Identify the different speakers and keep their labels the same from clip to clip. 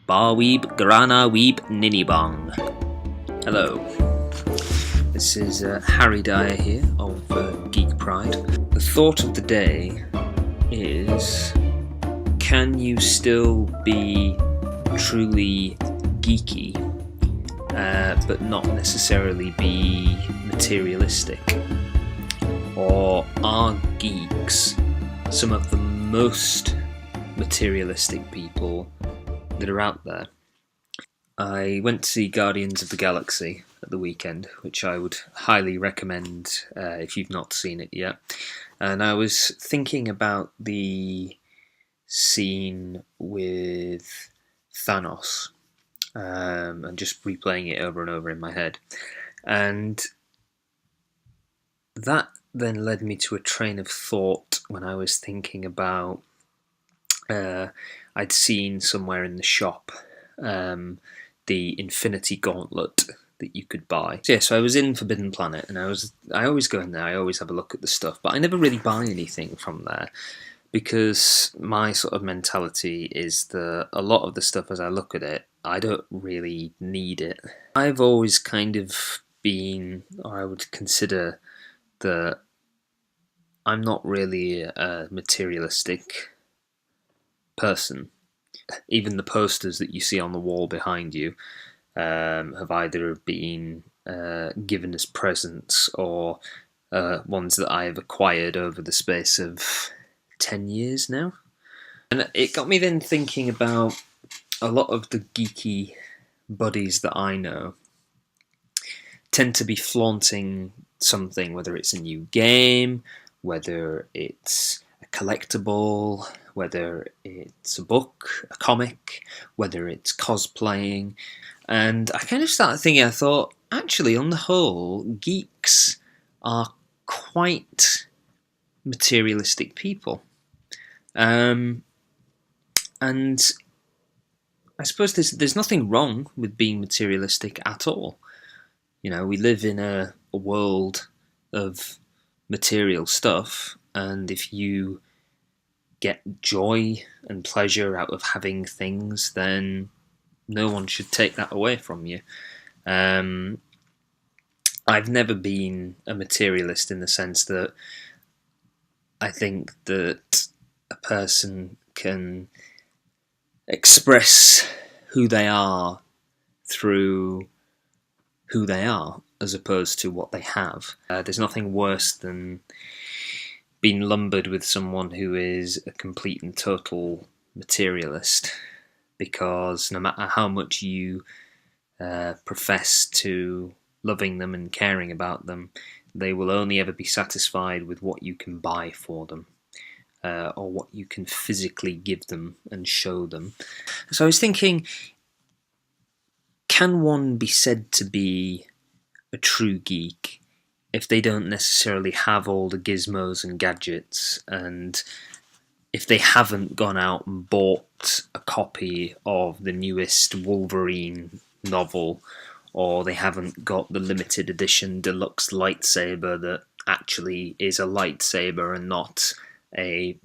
Speaker 1: Bar Weeb, Grana Weeb, Ninny Bong. Hello. This is Harry Dyer here of Geek Pride. The thought of the day is, can you still be truly geeky, but not necessarily be materialistic? Or are geeks some of the most materialistic people that are out there? I went to see Guardians of the Galaxy at the weekend, which I would highly recommend if you've not seen it yet. And I was thinking about the scene with Thanos and just replaying it over and over in my head. And that then led me to a train of thought when I was thinking about I'd seen somewhere in the shop the Infinity Gauntlet that you could buy. So I was in Forbidden Planet, and I always go in there, I always have a look at the stuff, but I never really buy anything from there, because my sort of mentality is that a lot of the stuff, as I look at it, I don't really need it. I've always kind of been, or I would consider that I'm not really a materialistic person. Even the posters that you see on the wall behind you have either been given as presents or ones that I have acquired over the space of 10 years now. And it got me then thinking about a lot of the geeky buddies that I know tend to be flaunting something, whether it's a new game, whether it's a collectible, whether it's a book, a comic, whether it's cosplaying. And I kind of started thinking, I thought, actually, on the whole, geeks are quite materialistic people. And I suppose there's nothing wrong with being materialistic at all. You know, we live in a world of material stuff, and if you get joy and pleasure out of having things, then no one should take that away from you. I've never been a materialist in the sense that I think that a person can express who they are through who they are, as opposed to what they have. There's nothing worse than being lumbered with someone who is a complete and total materialist, because no matter how much you profess to loving them and caring about them, they will only ever be satisfied with what you can buy for them, or what you can physically give them and show them. So I was thinking, can one be said to be a true geek if they don't necessarily have all the gizmos and gadgets, and if they haven't gone out and bought a copy of the newest Wolverine novel, or they haven't got the limited edition deluxe lightsaber that actually is a lightsaber and not a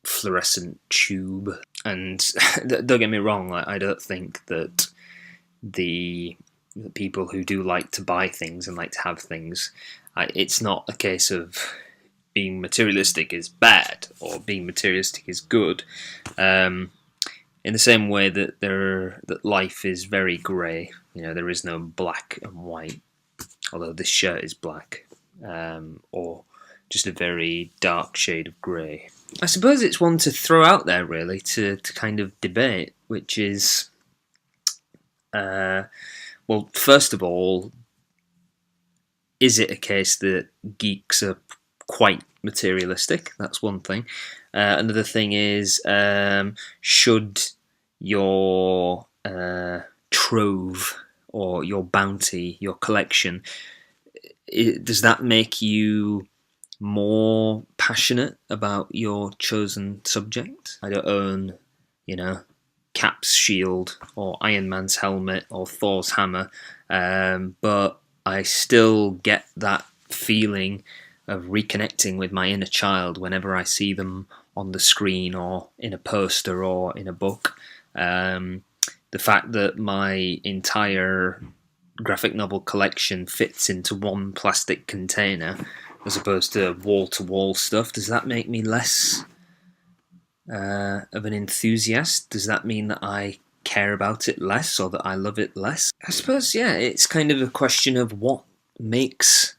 Speaker 1: fluorescent tube? And don't get me wrong, I don't think that the people who do like to buy things and like to have things, it's not a case of being materialistic is bad or being materialistic is good. In the same way that that life is very grey, you know, there is no black and white. Although this shirt is black, or just a very dark shade of grey. I suppose it's one to throw out there, really, to kind of debate, which is, well, first of all, is it a case that geeks are quite materialistic? That's one thing. Another thing is, should your trove or your bounty, your collection, does that make you more passionate about your chosen subject? I don't own, Cap's shield or Iron Man's helmet or Thor's hammer, but I still get that feeling of reconnecting with my inner child whenever I see them on the screen or in a poster or in a book. the fact that my entire graphic novel collection fits into one plastic container as opposed to wall-to-wall stuff, does that make me less of an enthusiast? Does that mean that I care about it less, or that I love it less? I suppose, yeah, it's kind of a question of what makes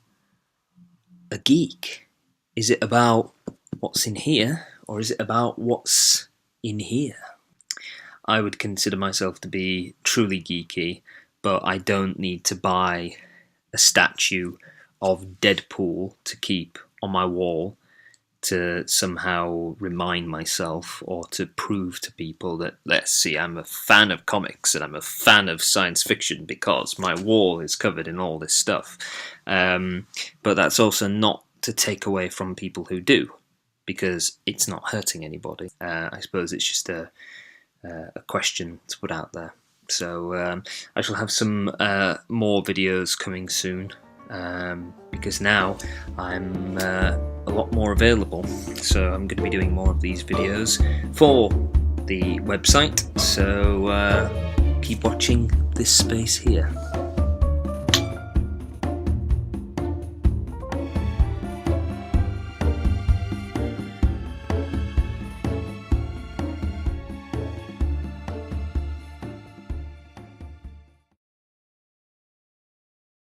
Speaker 1: a geek. Is it about what's in here, or is it about what's in here? I would consider myself to be truly geeky, but I don't need to buy a statue of Deadpool to keep on my wall to somehow remind myself or to prove to people that, let's see, I'm a fan of comics and I'm a fan of science fiction because my wall is covered in all this stuff. But that's also not to take away from people who do, because it's not hurting anybody. I suppose it's just a question to put out there. So I shall have some more videos coming soon, because now I'm a lot more available, so I'm going to be doing more of these videos for the website, so keep watching this space here.